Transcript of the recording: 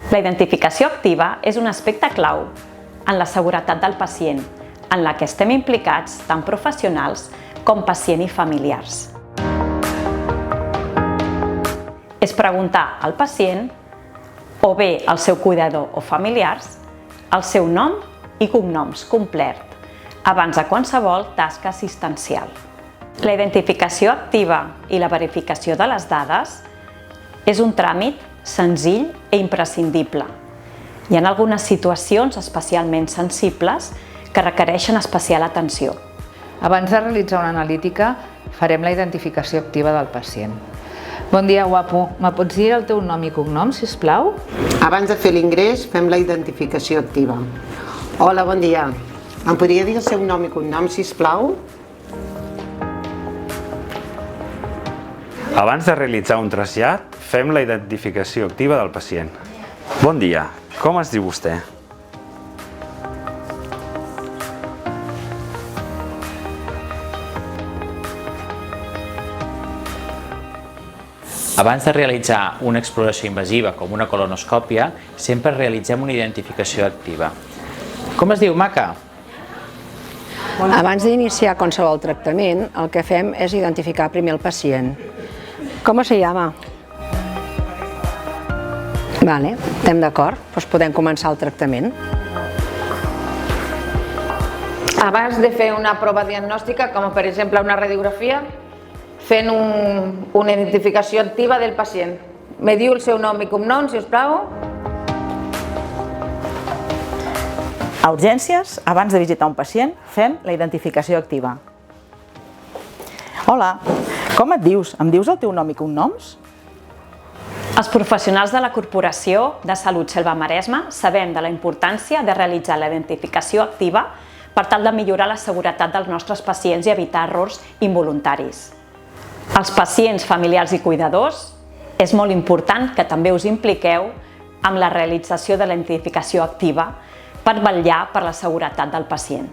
La identificació activa és un aspecte clau en la seguretat del pacient, en la que estem implicats tant professionals com pacient i familiars. És preguntar al pacient, o bé al seu cuidador o familiars, el seu nom i cognoms complet, abans de qualsevol tasca assistencial. La identificació activa i la verificació de les dades és un tràmit senzill i imprescindible. Hi ha algunes situacions especialment sensibles que requereixen especial atenció. Abans de realitzar una analítica, farem la identificació activa del pacient. Bon dia, guapo. Me pots dir el teu nom i cognom, sisplau? Abans de fer l'ingrés, fem la identificació activa. Hola, bon dia. Em podria dir el seu nom i cognom, sisplau? Abans de realitzar un trasllat, fem la identificació activa del pacient. Bon dia, com es diu vostè? Abans de realitzar una exploració invasiva com una colonoscòpia, sempre realitzem una identificació activa. Com es diu, maca? Abans d'iniciar qualsevol tractament, el que fem és identificar primer el pacient. ¿Cómo se llama? Vale, estem d'acord, doncs podem començar el tractament. Abans de fer una prova diagnòstica, com per exemple una radiografia, fent una identificació activa del pacient. Me diu el seu nom i cognom, si us plau. A urgències, abans de visitar un pacient, fem la identificació activa. Hola, com et dius? Em dius el teu nom i cognoms? Els professionals de la Corporació de Salut Selva-Maresme sabem de la importància de realitzar la identificació activa per tal de millorar la seguretat dels nostres pacients i evitar errors involuntaris. Els pacients, familiars i cuidadors, és molt important que també us impliqueu amb la realització de la identificació activa per vetllar per la seguretat del pacient.